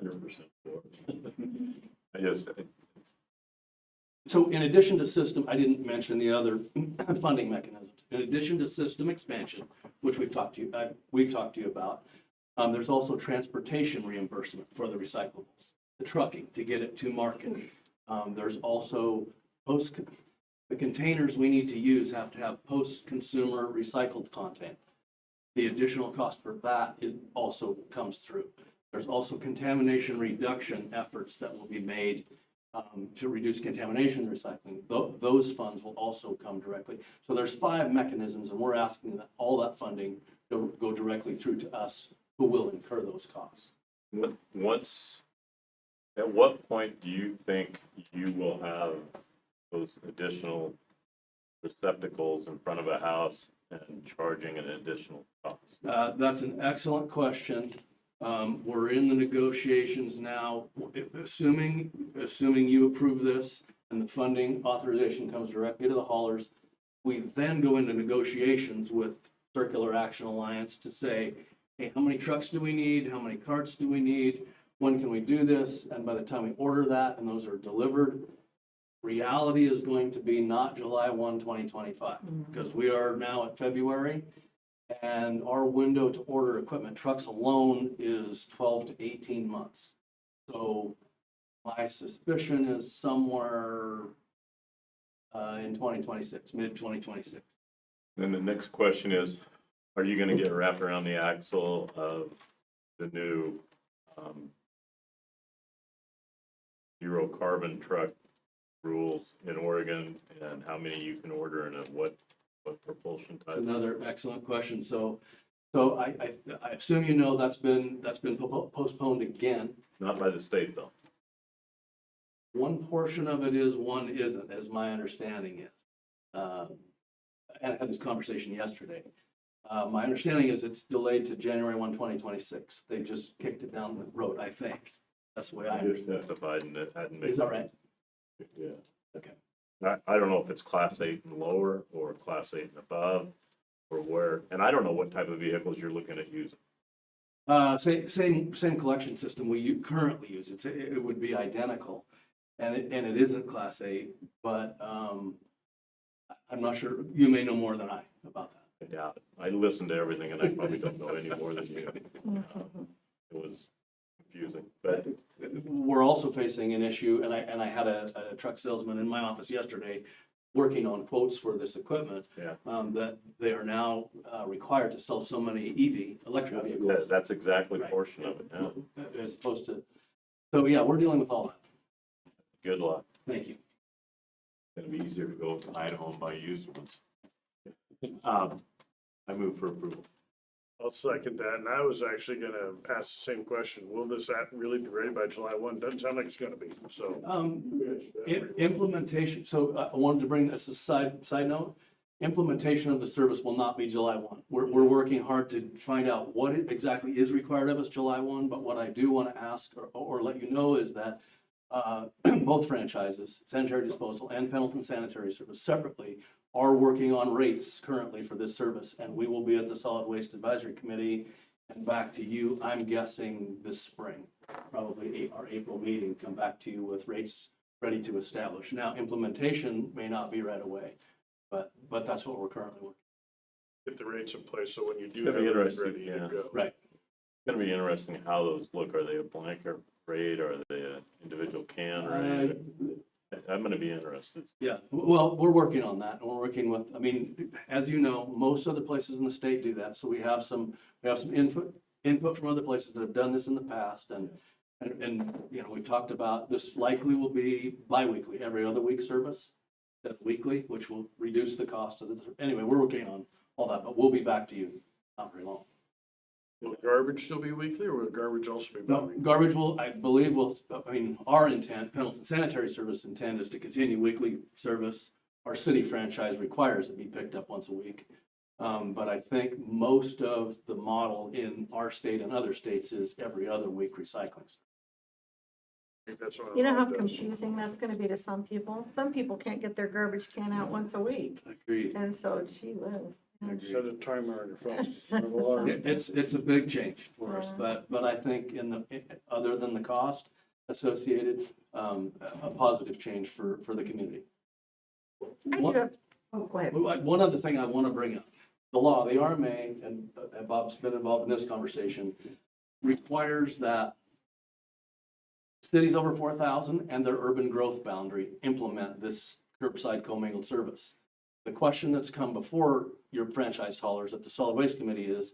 100% for it. So in addition to system, I didn't mention the other funding mechanisms. In addition to system expansion, which we've talked to you about, there's also transportation reimbursement for the recyclables, the trucking to get it to market. There's also the containers we need to use have to have post-consumer recycled content. The additional cost for that also comes through. There's also contamination reduction efforts that will be made to reduce contamination and recycling. Those funds will also come directly. So there's 5 mechanisms, and we're asking that all that funding go directly through to us, who will incur those costs. At what point do you think you will have those additional receptacles in front of a house and charging an additional cost? That's an excellent question. We're in the negotiations now. Assuming you approve this, and the funding authorization comes directly to the haulers. We then go into negotiations with Circular Action Alliance to say, hey, how many trucks do we need? How many carts do we need? When can we do this? And by the time we order that and those are delivered, reality is going to be not July 1, 2025, because we are now at February, and our window to order equipment, trucks alone, is 12 to 18 months. So my suspicion is somewhere in 2026, mid-2026. Then the next question is, are you gonna get wrapped around the axle of the new, zero carbon truck rules in Oregon, and how many you can order and at what propulsion type? Another excellent question. So I assume you know that's been postponed again. Not by the state, though. One portion of it is, one isn't, as my understanding is. And I had this conversation yesterday. My understanding is it's delayed to January 1, 2026. They just kicked it down the road, I think. That's the way I Just understand it. testified and it hadn't made. Is that right? Yeah. Okay. I don't know if it's class 8 and lower or class 8 and above or where, and I don't know what type of vehicles you're looking at using. Same collection system we currently use. It would be identical, and it isn't Class 8, but I'm not sure. You may know more than I about that. I doubt it. I listened to everything and I probably don't know any more than you. It was confusing, but We're also facing an issue, and I had a truck salesman in my office yesterday working on quotes for this equipment. Yeah. That they are now required to sell so many electric vehicles. that's exactly a Right. portion of it. Yeah. As opposed to, so yeah, we're dealing with all that. Good luck. Thank you. It's gonna be easier to go to Idaho and buy used ones. I move for approval. I'll second that, and I was actually gonna ask the same question. Will this act really be ready by July 1? Doesn't sound like it's gonna be, so. Implementation, so I wanted to bring this a side note. Implementation of the service will not be July 1. We're working hard to find out what exactly is required of us July 1, but what I do want to ask or let you know is that both franchises, sanitary disposal and Pendleton Sanitary Service separately, are working on rates currently for this service, and we will be at the Solid Waste Advisory Committee and back to you, I'm guessing this spring, probably our April meeting, come back to you with rates ready to establish. Now, implementation may not be right away, but that's what we're currently working. Get the rates in place, so when you do It'll have be it interesting, ready, you yeah. go. Right. It's gonna be interesting how those look. Are they a blanket rate? Are they an individual can? Or I'm gonna be interested. Yeah, well, we're working on that, and we're working with, I mean, as you know, most other places in the state do that, so we have some input from other places that have done this in the past, and you know, we talked about this likely will be bi-weekly, every other week service, that's weekly, which will reduce the cost of the, anyway, we're working on all that, but we'll be back to you not very long. Will garbage still be weekly, or will garbage also be No, bi-weekly? garbage will, I believe our intent, Pendleton Sanitary Service intent is to continue weekly service. Our city franchise requires it be picked up once a week. But I think most of the model in our state and other states is every other week recycling. I think that's what You know how it does. confusing that's gonna be to some people? Some people can't get their garbage can out once a week, Agreed. and so, gee whiz. Set a timer on your phone. or alarm. It's a big change for us, Yeah. but I think other than the cost associated, a positive change for the community. I do have, oh, go ahead. One other thing I want to bring up, the law, the RMA, and Bob's been involved in this conversation, requires that cities over 4,000 and their urban growth boundary implement this curbside commingled service. The question that's come before your franchise haulers at the Solid Waste Committee is,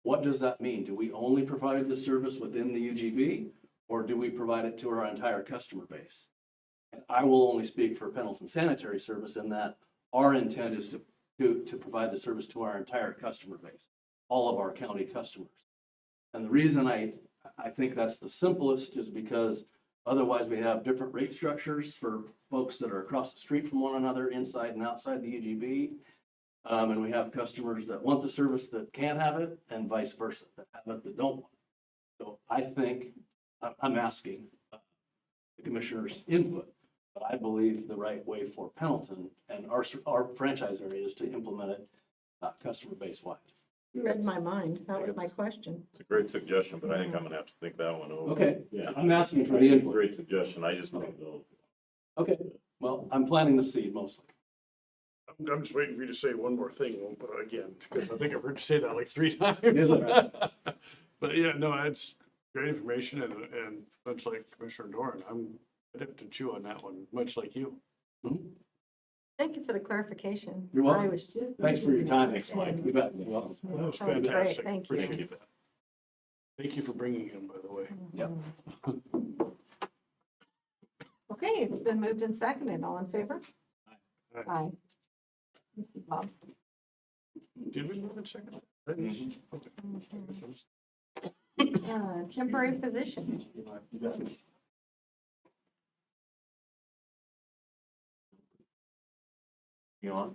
what does that mean? Do we only provide this service within the UGB, or do we provide it to our entire customer base? And I will only speak for Pendleton Sanitary Service in that our intent is to provide the service to our entire customer base, all of our county customers. And the reason I think that's the simplest is because otherwise we have different rate structures for folks that are across the street from one another, inside and outside the UGB. And we have customers that want the service that can't have it, and vice versa, that have it that don't want it. So I think, I'm asking the commissioner's input. But I believe the right way for Pendleton and our franchise area is to implement it customer-based wide. You read my mind. That was my question. It's a great suggestion, but I think I'm gonna have to think that one over. Okay, Yeah. I'm asking for the input. Great suggestion, I just don't know. Okay, well, I'm planting the seed mostly. I'm just waiting for you to say one more thing, but again, because I think I've heard you say that like 3 times. Is it? But yeah, no, it's great information and much like Commissioner Doran, I'm adept to chew on that one, much like you. Thank you for the clarification. You're welcome. I was just. Thanks for your time. Thanks, Mike. You bet. You're welcome. That was That was great, fantastic. thank you. Appreciate that. Thank you for bringing him, by the way. Yep. Okay, it's been moved and seconded. All in favor? Aye. Aye. Thank you, Bob. Did we move in second? Temporary position. You on?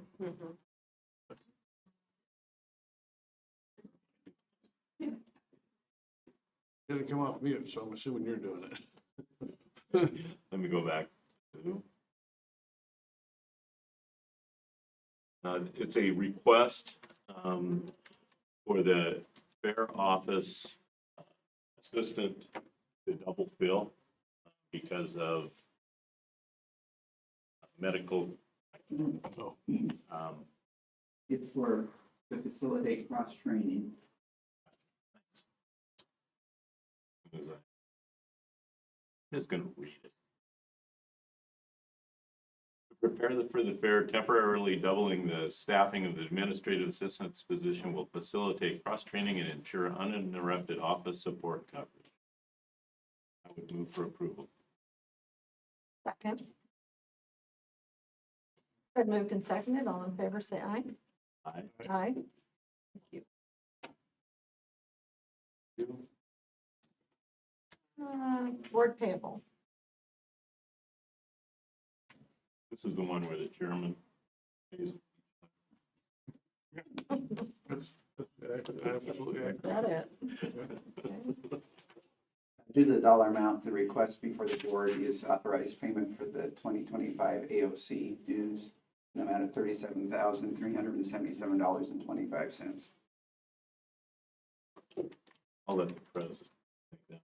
Didn't come off mute, so I'm assuming you're doing it. Let me go back. It's a request for the fair office assistant to double fill because of medical. It's for to facilitate cross-training. Just gonna read it. Prepare for the fair, temporarily doubling the staffing of the administrative assistant's position will facilitate cross-training and ensure uninterrupted office support coverage. I would move for approval. Second. Been moved and seconded. All in favor, say aye. Aye. Aye. Thank you. Board payable. This is the one where the chairman pays. Absolutely. Is that it? Okay. Due to the dollar amount, the request before the board is authorized payment for the 2025 AOC dues in the amount of $37,377.25. I'll let the president take that.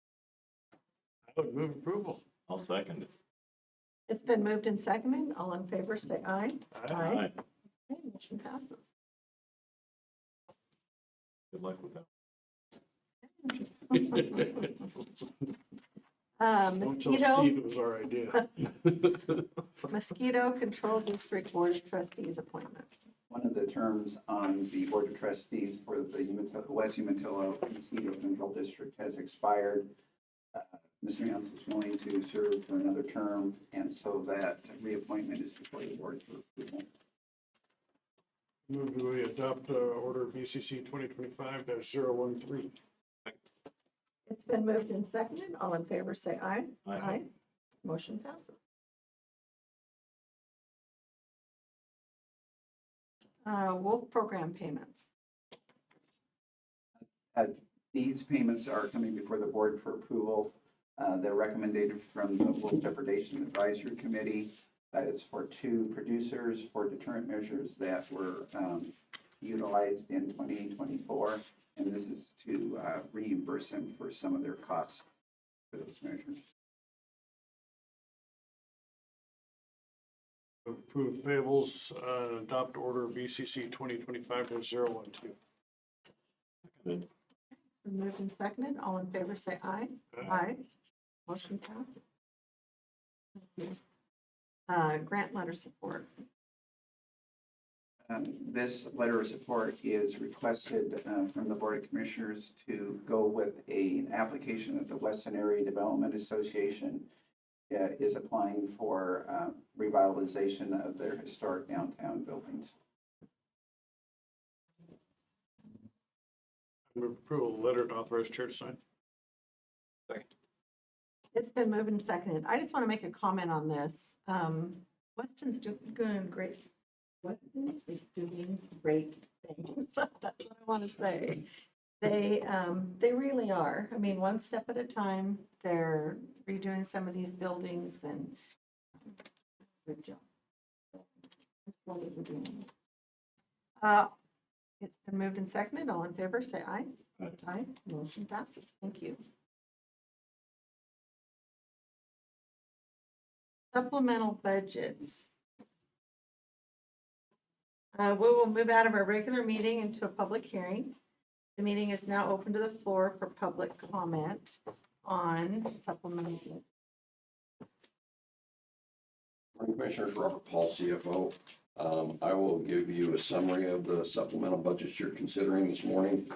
I would move approval. I'll second it. It's been moved and seconded. All in favor, say aye. Aye. Okay, motion passes. Good luck with that. Don't tell Mosquito, Steve it was our idea. Mosquito Control District Board of Trustees appointment. One of the terms on the Board of Trustees for the West Umatilla Mosquito Control District has expired. Mr. Youngs is willing to serve for another term, and so that reappointment is before the board for approval. Move to adopt order BCC 2025-013. It's been moved and seconded. All in favor, say aye. Aye. Motion passes. Wolf program payments. These payments are coming before the board for approval. They're recommended from the Wolf Depredation Advisory Committee. That is for 2 producers for deterrent measures that were utilized in 2024. And this is to reimburse them for some of their costs for those measures. Approve payables, adopt order BCC 2025-012. Been moved and seconded. All in favor, say aye. Aye. Motion passes. Thank you. Grant letter support. This letter of support is requested from the Board of Commissioners to go with an application that the Western Area Development Association is applying for revitalization of their historic downtown buildings. Move approval, letter to authorize chair to sign. It's been moved and seconded. I just want to make a comment on this. Weston's doing great. Weston is doing great things. That's what I want to say. They really are. I mean, one step at a time. They're redoing some of these buildings and Good job. It's been moved and seconded. All in favor, say aye. Aye. Motion passes. Thank you. Supplemental budgets. We will move out of our regular meeting into a public hearing. The meeting is now open to the floor for public comment on supplemental. Morning, Commissioners. Robert Paul, CFO. I will give you a summary of the supplemental budgets you're considering this morning.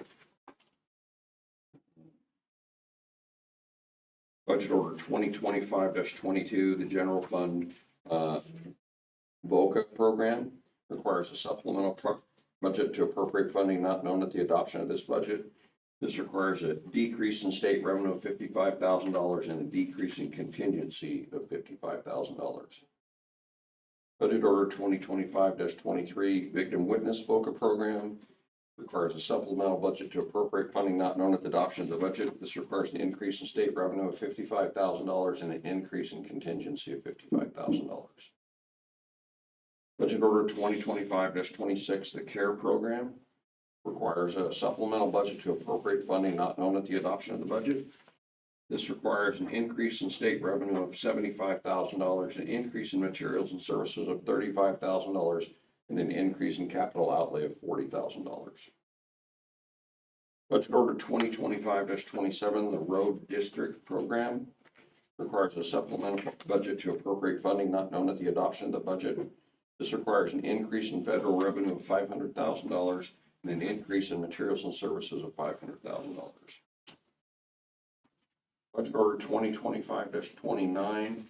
Budget Order 2025-22, the General Fund VOCA program requires a supplemental budget to appropriate funding not known at the adoption of this budget. This requires a decrease in state revenue of $55,000 and a decrease in contingency of $55,000. Budget Order 2025-23, Victim Witness VOCA program requires a supplemental budget to appropriate funding not known at the adoption of the budget. This requires an increase in state revenue of $55,000 and an increase in contingency of $55,000. Budget Order 2025-26, the CARE program requires a supplemental budget to appropriate funding not known at the adoption of the budget. This requires an increase in state revenue of $75,000, an increase in materials and services of $35,000, and an increase in capital outlay of $40,000. Budget Order 2025-27, the Road District Program, requires a supplemental budget to appropriate funding not known at the adoption of the budget. This requires an increase in federal revenue of $500,000 and an increase in materials and services of $500,000. Budget Order 2025-29,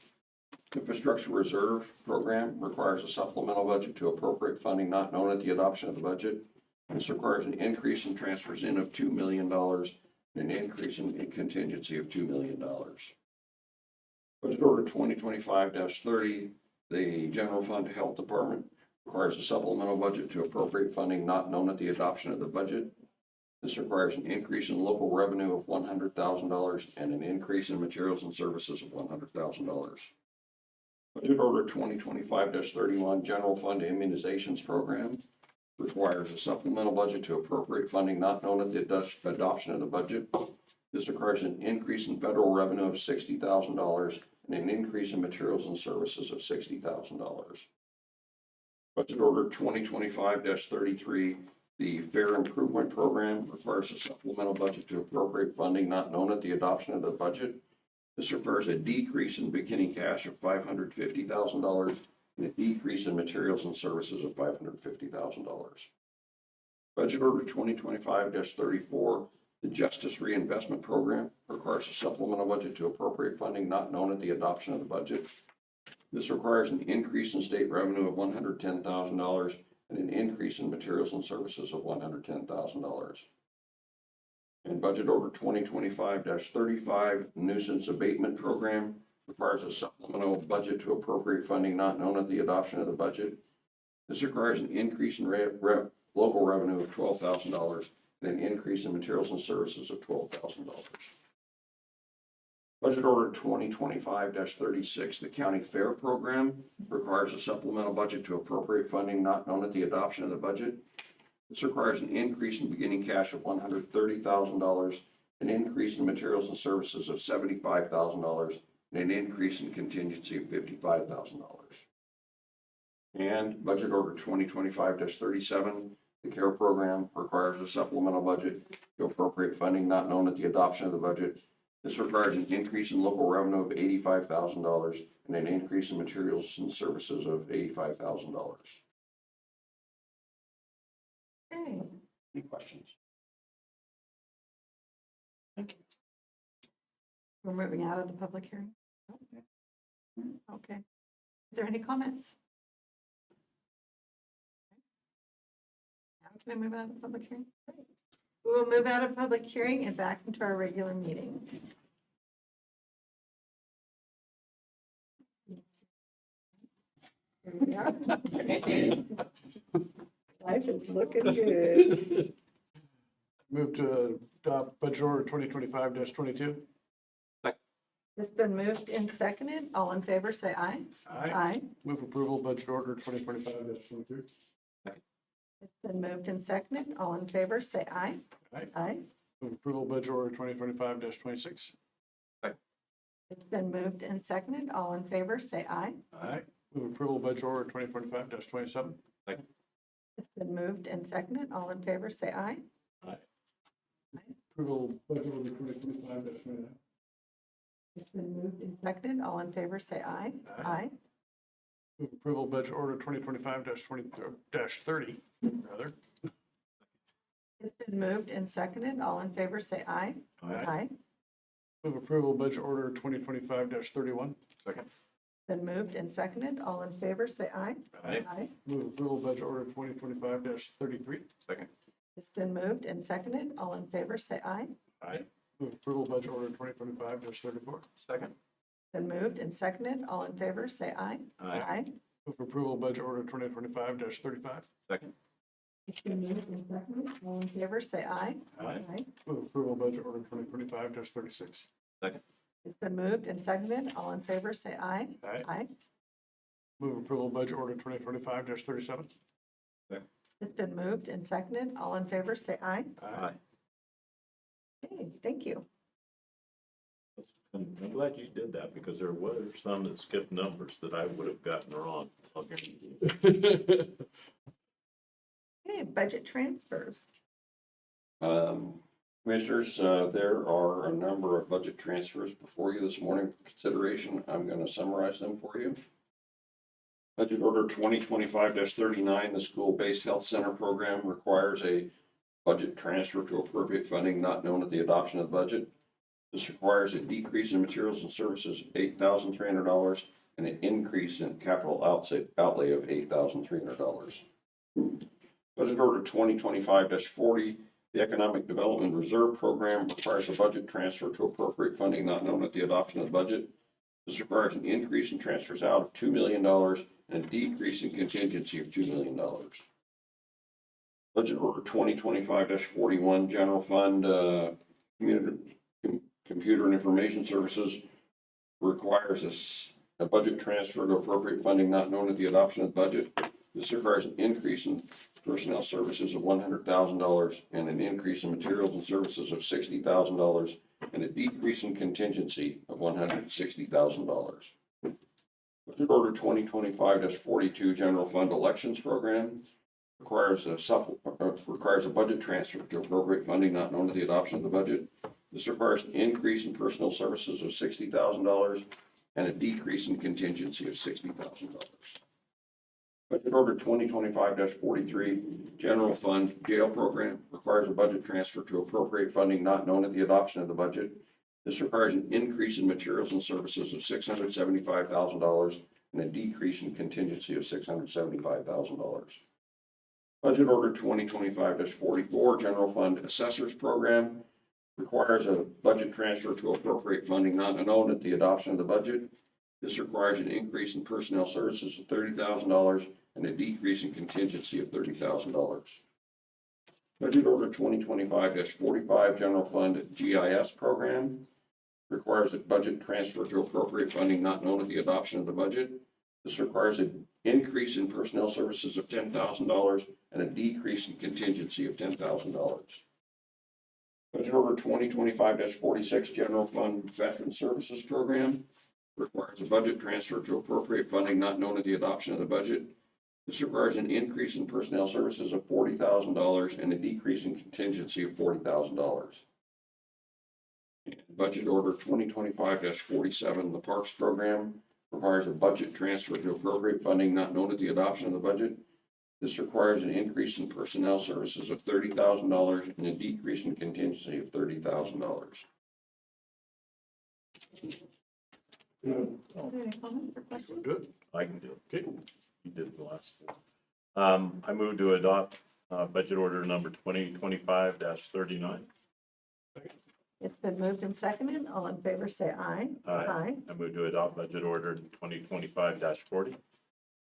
Infrastructure Reserve Program requires a supplemental budget to appropriate funding not known at the adoption of the budget. This requires an increase in transfers in of $2 million and an increase in contingency of $2 million. Budget Order 2025-30, the General Fund Health Department requires a supplemental budget to appropriate funding not known at the adoption of the budget. This requires an increase in local revenue of $100,000 and an increase in materials and services of $100,000. Budget Order 2025-31, General Fund Immunizations Program requires a supplemental budget to appropriate funding not known at the adoption of the budget. This requires an increase in federal revenue of $60,000 and an increase in materials and services of $60,000. Budget Order 2025-33, the Fair Improvement Program requires a supplemental budget to appropriate funding not known at the adoption of the budget. This requires a decrease in beginning cash of $550,000 and a decrease in materials and services of $550,000. Budget Order 2025-34, the Justice Reinvestment Program requires a supplemental budget to appropriate funding not known at the adoption of the budget. This requires an increase in state revenue of $110,000 and an increase in materials and services of $110,000. And Budget Order 2025-35, Nuisance Abatement Program requires a supplemental budget to appropriate funding not known at the adoption of the budget. This requires an increase in local revenue of $12,000 and an increase in materials and services of $12,000. Budget Order 2025-36, the County Fair Program requires a supplemental budget to appropriate funding not known at the adoption of the budget. This requires an increase in beginning cash of $130,000, an increase in materials and services of $75,000, and an increase in contingency of $55,000. And Budget Order 2025-37, the CARE Program requires a supplemental budget to appropriate funding not known at the adoption of the budget. This requires an increase in local revenue of $85,000 and an increase in materials and services of $85,000. Okay. Any questions? We're moving out of the public hearing. Okay. Is there any comments? Now can I move out of the public hearing? Great. We will move out of public hearing and back into our regular meeting. Here we are. Life is looking good. Move to adopt Budget Order 2025-22. It's been moved and seconded. All in favor, say aye. Aye. Move approval budget order 2025-23. It's been moved and seconded. All in favor, say aye. Aye. Aye. Move approval budget order 2025-26. It's been moved and seconded. All in favor, say aye. Aye. Move approval budget order 2025-27. It's been moved and seconded. All in favor, say aye. Approval budget order 2025-29. It's been moved and seconded. All in favor, say aye. Aye. Move approval budget order 2025-30, rather. It's been moved and seconded. All in favor, say aye. Aye. Move approval budget order 2025-31. Second. Been moved and seconded. All in favor, say aye. Aye. Move approval budget order 2025-33. Second. It's been moved and seconded. All in favor, say aye. Aye. Move approval budget order 2025-34. Second. Been moved and seconded. All in favor, say aye. Aye. Move approval budget order 2025-35. Second. It's been moved and seconded. All in favor, say aye. Aye. Move approval budget order 2025-36. Second. It's been moved and seconded. All in favor, say aye. Aye. Move approval budget order 2025-37. It's been moved and seconded. All in favor, say aye. Aye. Okay, thank you. I'm glad you did that because there were some that skipped numbers that I would have gotten wrong. Okay. Okay, budget transfers. Commissioners, there are a number of budget transfers before you this morning for consideration. I'm going to summarize them for you. Budget Order 2025-39, the School-Based Health Center Program requires a budget transfer to appropriate funding not known at the adoption of the budget. This requires a decrease in materials and services of $8,300 and an increase in capital outlay of $8,300. Budget Order 2025-40, the Economic Development Reserve Program requires a budget transfer to appropriate funding not known at the adoption of the budget. This requires an increase in transfers out of $2 million and a decrease in contingency of $2 million. Budget Order 2025-41, General Fund, Computer and Information Services requires a budget transfer to appropriate funding not known at the adoption of the budget. This requires an increase in personnel services of $100,000 and an increase in materials and services of $60,000 and a decrease in contingency of $160,000. Budget Order 2025-42 General Fund Elections Program requires a budget transfer to appropriate funding not known at the adoption of the budget. This requires an increase in personnel services of $60,000 and a decrease in contingency of $60,000. Budget Order 2025-43, General Fund Jail Program requires a budget transfer to appropriate funding not known at the adoption of the budget. This requires an increase in materials and services of $675,000 and a decrease in contingency of $675,000. Budget Order 2025-44, General Fund Assessors Program requires a budget transfer to appropriate funding not known at the adoption of the budget. This requires an increase in personnel services of $30,000 and a decrease in contingency of $30,000. Budget Order 2025-45 General Fund GIS Program requires a budget transfer to appropriate funding not known at the adoption of the budget. This requires an increase in personnel services of $10,000 and a decrease in contingency of $10,000. Budget Order 2025-46 General Fund Veteran Services Program requires a budget transfer to appropriate funding not known at the adoption of the budget. This requires an increase in personnel services of $40,000 and a decrease in contingency of $40,000. Budget Order 2025-47, the Parks Program requires a budget transfer to appropriate funding not known at the adoption of the budget. This requires an increase in personnel services of $30,000 and a decrease in contingency of $30,000. Any comments or questions? Good. I can do it. Okay. You did the last four. I move to adopt budget order number 2025-39. It's been moved and seconded. All in favor, say aye. Aye. I move to adopt budget order 2025-40.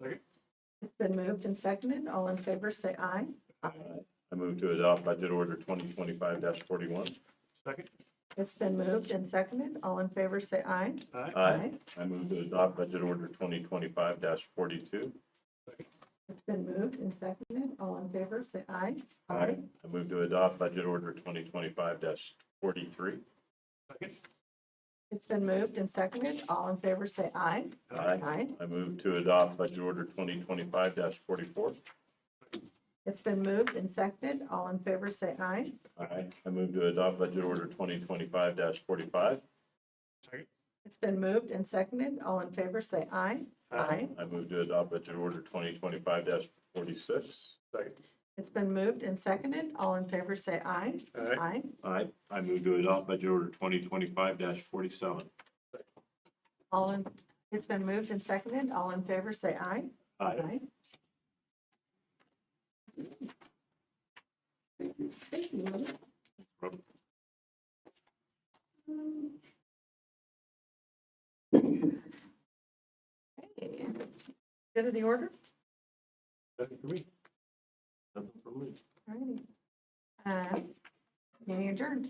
It's been moved and seconded. All in favor, say aye. I move to adopt budget order 2025-41. Second. It's been moved and seconded. All in favor, say aye. Aye. I move to adopt budget order 2025-42. It's been moved and seconded. All in favor, say aye. I move to adopt budget order 2025-43. It's been moved and seconded. All in favor, say aye. Aye. I move to adopt budget order 2025-44. It's been moved and seconded. All in favor, say aye. Aye. I move to adopt budget order 2025-45. It's been moved and seconded. All in favor, say aye. Aye. I move to adopt budget order 2025-46. It's been moved and seconded. All in favor, say aye. Aye. Aye. I move to adopt budget order 2025-47. It's been moved and seconded. All in favor, say aye. Aye. Thank you. Okay. Good of the order? Nothing for me. Nothing for me. All righty. Meeting adjourned.